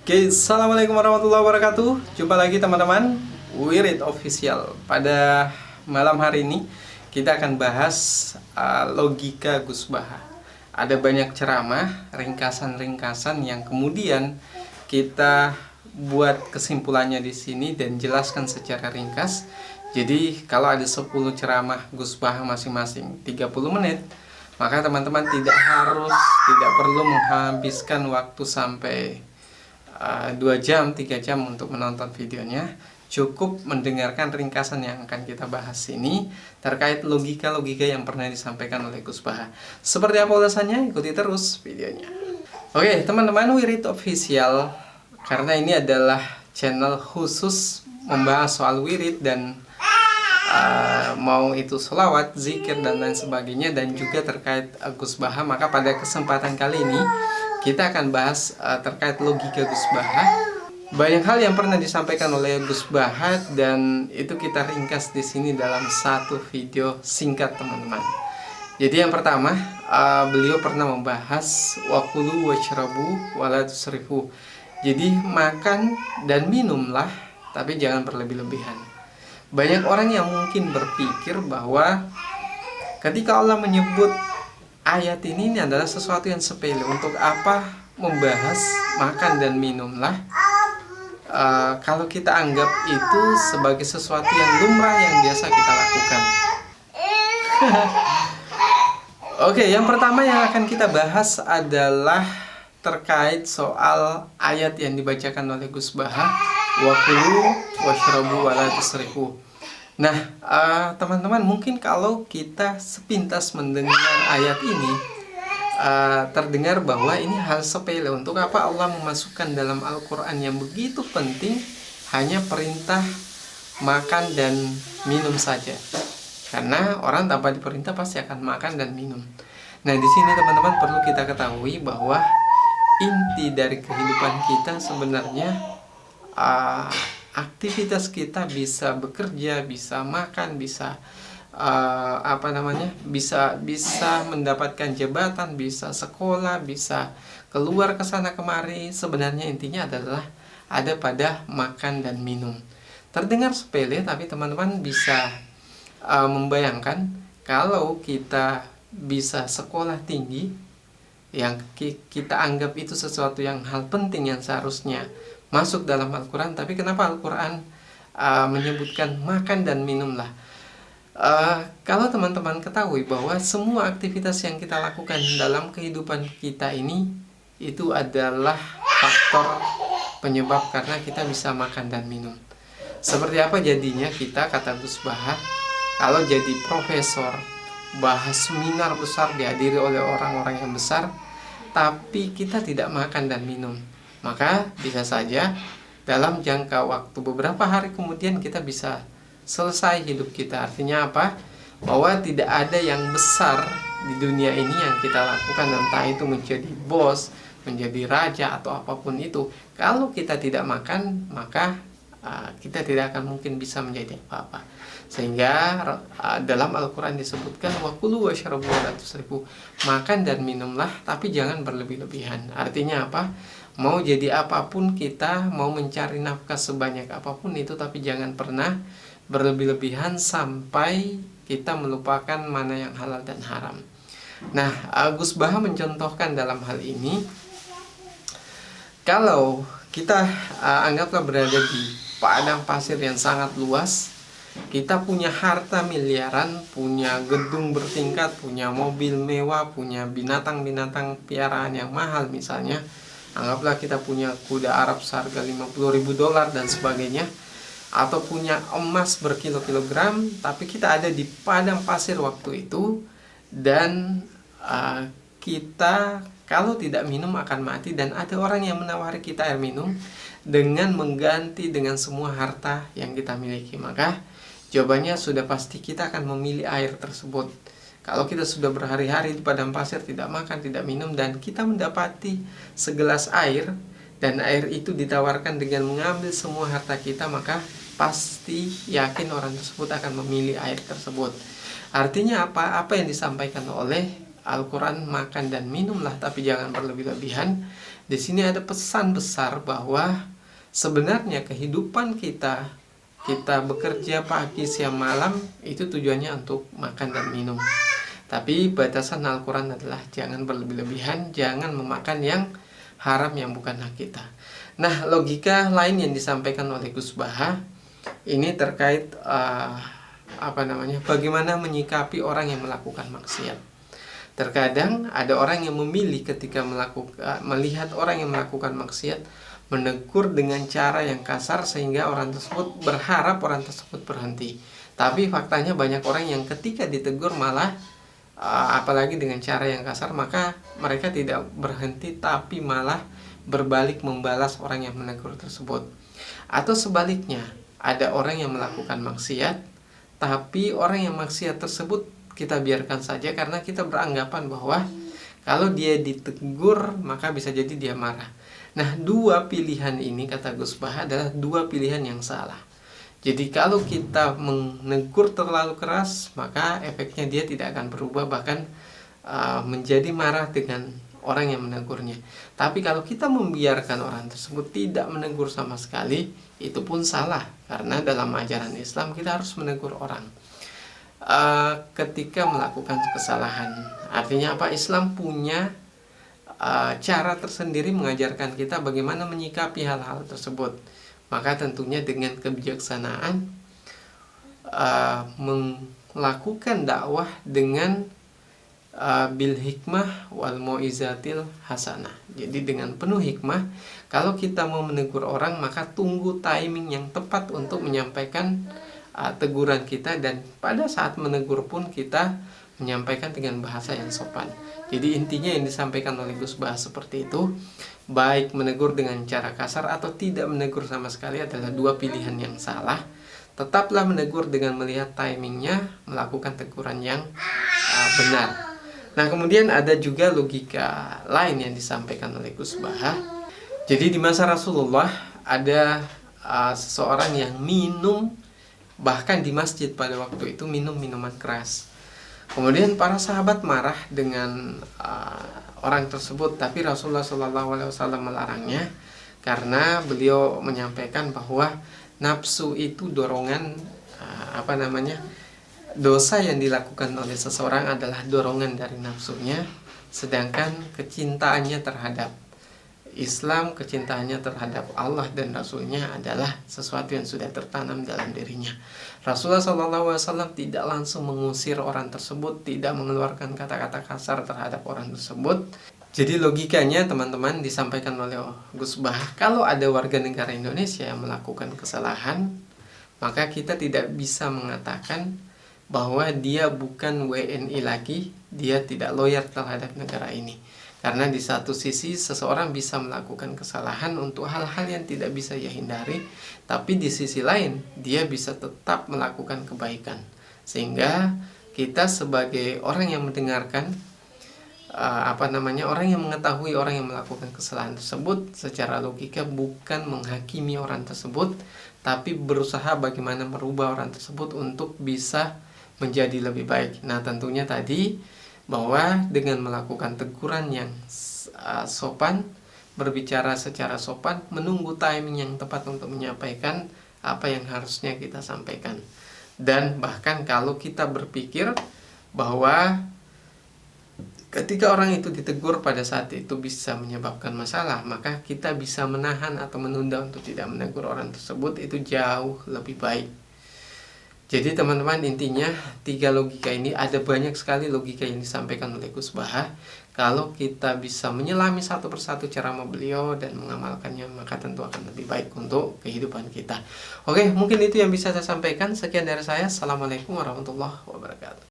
Oke, assalamualaikum warahmatullahi wabarakatuh. Jumpa lagi teman-teman, Wirid Official. Pada malam hari ini kita akan bahas logika Gus Baha. Ada banyak ceramah, ringkasan-ringkasan yang kemudian kita buat kesimpulannya di sini dan jelaskan secara ringkas. Jadi kalau ada 10 ceramah Gus Baha masing-masing 30 menit, maka teman-teman tidak perlu menghabiskan waktu sampai 2 jam, 3 jam untuk menonton videonya. Cukup mendengarkan ringkasan yang akan kita bahas ini terkait logika-logika yang pernah disampaikan oleh Gus Baha. Seperti apa ulasannya? Ikuti terus videonya. Oke, teman-teman, Wirid Official, karena ini adalah channel khusus membahas soal wirid dan mau itu sholawat, zikir, dan lain sebagainya, dan juga terkait Gus Baha. Maka pada kesempatan kali ini kita akan bahas terkait logika Gus Baha. Banyak hal yang pernah disampaikan oleh Gus Baha dan itu kita ringkas di sini dalam satu video singkat, teman-teman. Jadi yang pertama, beliau pernah membahas wakulu washrabu wala tusrifu. Jadi makan dan minumlah, tapi jangan berlebih-lebihan. Banyak orang yang mungkin berpikir bahwa ketika Allah menyebut ayat ini adalah sesuatu yang sepele. Untuk apa membahas makan dan minumlah kalau kita anggap itu sebagai sesuatu yang lumrah yang biasa kita lakukan. Oke, yang pertama yang akan kita bahas adalah terkait soal ayat yang dibacakan oleh Gus Baha, wakulu washrabu wala tusrifu. Nah, teman-teman, mungkin kalau kita sepintas mendengar ayat ini, terdengar bahwa ini hal sepele. Untuk apa Allah memasukkan dalam Al-Quran yang begitu penting hanya perintah makan dan minum saja? Karena orang tanpa diperintah pasti akan makan dan minum. Nah, di sini teman-teman perlu kita ketahui bahwa inti dari kehidupan kita sebenarnya aktivitas kita bisa bekerja, bisa makan, bisa bisa mendapatkan jabatan, bisa sekolah, bisa keluar ke sana kemari. Sebenarnya intinya adalah ada pada makan dan minum. Terdengar sepele, tapi teman-teman bisa membayangkan kalau kita bisa sekolah tinggi, yang kita anggap itu sesuatu yang hal penting yang seharusnya masuk dalam Al-Quran, tapi kenapa Al-Quran menyebutkan makan dan minumlah? Kalau teman-teman ketahui bahwa semua aktivitas yang kita lakukan dalam kehidupan kita ini itu adalah faktor penyebab karena kita bisa makan dan minum. Seperti apa jadinya kita, kata Gus Baha, kalau jadi profesor, bahas seminar besar dihadiri oleh orang-orang yang besar, tapi kita tidak makan dan minum, maka bisa saja dalam jangka waktu beberapa hari kemudian kita bisa selesai hidup kita. Artinya apa? Bahwa tidak ada yang besar di dunia ini yang kita lakukan, entah itu menjadi bos, menjadi raja, atau apapun itu. Kalau kita tidak makan, maka kita tidak akan mungkin bisa menjadi apa-apa. Sehingga dalam Al-Quran disebutkan wakulu washrabu wala tusrifu, makan dan minumlah tapi jangan berlebih-lebihan. Artinya apa? Mau jadi apapun kita, mau mencari nafkah sebanyak apapun itu, tapi jangan pernah berlebih-lebihan sampai kita melupakan mana yang halal dan haram. Nah, Gus Baha mencontohkan dalam hal ini, kalau kita anggaplah berada di padang pasir yang sangat luas, kita punya harta miliaran, punya gedung bertingkat, punya mobil mewah, punya binatang-binatang piaraan yang mahal misalnya. Anggaplah kita punya kuda Arab seharga $50.000 dan sebagainya, atau punya emas berkilo-kilogram, tapi kita ada di padang pasir waktu itu, dan kita kalau tidak minum akan mati, dan ada orang yang menawari kita air minum dengan mengganti dengan semua harta yang kita miliki. Maka jawabannya sudah pasti kita akan memilih air tersebut. Kalau kita sudah berhari-hari di padang pasir tidak makan, tidak minum, dan kita mendapati segelas air, dan air itu ditawarkan dengan mengambil semua harta kita, maka pasti yakin orang tersebut akan memilih air tersebut. Artinya apa? Apa yang disampaikan oleh Al-Quran, makan dan minumlah tapi jangan berlebih-lebihan. Di sini ada pesan besar bahwa sebenarnya kehidupan kita bekerja pagi siang malam itu tujuannya untuk makan dan minum. Tapi batasan Al-Quran adalah jangan berlebih-lebihan, jangan memakan yang haram yang bukan hak kita. Nah, logika lain yang disampaikan oleh Gus Baha ini terkait bagaimana menyikapi orang yang melakukan maksiat. Terkadang ada orang yang memilih ketika melihat orang yang melakukan maksiat menegur dengan cara yang kasar sehingga orang tersebut berharap orang tersebut berhenti. Tapi faktanya banyak orang yang ketika ditegur malah apalagi dengan cara yang kasar, maka mereka tidak berhenti tapi malah berbalik membalas orang yang menegur tersebut. Atau sebaliknya, ada orang yang melakukan maksiat tapi orang yang maksiat tersebut kita biarkan saja karena kita beranggapan bahwa kalau dia ditegur maka bisa jadi dia marah. Nah, dua pilihan ini kata Gus Baha adalah dua pilihan yang salah. Jadi kalau kita menegur terlalu keras, maka efeknya dia tidak akan berubah, bahkan menjadi marah dengan orang yang menegurnya. Tapi kalau kita membiarkan orang tersebut tidak menegur sama sekali, itu pun salah. Karena dalam ajaran Islam kita harus menegur orang ketika melakukan kesalahan. Artinya apa? Islam punya cara tersendiri mengajarkan kita bagaimana menyikapi hal-hal tersebut. Maka tentunya dengan kebijaksanaan melakukan dakwah dengan bil hikmah wal mau'izatil hasanah. Jadi dengan penuh hikmah, kalau kita mau menegur orang maka tunggu timing yang tepat untuk menyampaikan teguran kita, dan pada saat menegur pun kita menyampaikan dengan bahasa yang sopan. Jadi intinya yang disampaikan oleh Gus Baha seperti itu, baik menegur dengan cara kasar atau tidak menegur sama sekali adalah dua pilihan yang salah. Tetaplah menegur dengan melihat timingnya, melakukan teguran yang benar. Nah, kemudian ada juga logika lain yang disampaikan oleh Gus Baha. Jadi di masa Rasulullah ada seseorang yang minum, bahkan di masjid pada waktu itu minum minuman keras. Kemudian para sahabat marah dengan orang tersebut, tapi Rasulullah SAW melarangnya karena beliau menyampaikan bahwa nafsu itu dorongan dosa yang dilakukan oleh seseorang adalah dorongan dari nafsunya, sedangkan kecintaannya terhadap Islam, kecintaannya terhadap Allah dan Rasulnya adalah sesuatu yang sudah tertanam dalam dirinya. Rasulullah SAW tidak langsung mengusir orang tersebut, tidak mengeluarkan kata-kata kasar terhadap orang tersebut. Jadi logikanya teman-teman disampaikan oleh Gus Baha, kalau ada warga negara Indonesia yang melakukan kesalahan, maka kita tidak bisa mengatakan bahwa dia bukan WNI lagi, dia tidak loyal terhadap negara ini. Karena di satu sisi seseorang bisa melakukan kesalahan untuk hal-hal yang tidak bisa ia hindari, tapi di sisi lain dia bisa tetap melakukan kebaikan. Sehingga kita sebagai orang yang mendengarkan, orang yang mengetahui orang yang melakukan kesalahan tersebut, secara logika bukan menghakimi orang tersebut, tapi berusaha bagaimana merubah orang tersebut untuk bisa menjadi lebih baik. Nah, tentunya tadi bahwa dengan melakukan teguran yang sopan, berbicara secara sopan, menunggu timing yang tepat untuk menyampaikan apa yang harusnya kita sampaikan. Dan bahkan kalau kita berpikir bahwa ketika orang itu ditegur pada saat itu bisa menyebabkan masalah, maka kita bisa menahan atau menunda untuk tidak menegur orang tersebut, itu jauh lebih baik. Jadi teman-teman, intinya tiga logika ini, ada banyak sekali logika yang disampaikan oleh Gus Baha. Kalau kita bisa menyelami satu persatu cara beliau dan mengamalkannya, maka tentu akan lebih baik untuk kehidupan kita. Oke, mungkin itu yang bisa saya sampaikan. Sekian dari saya. Assalamualaikum warahmatullahi wabarakatuh.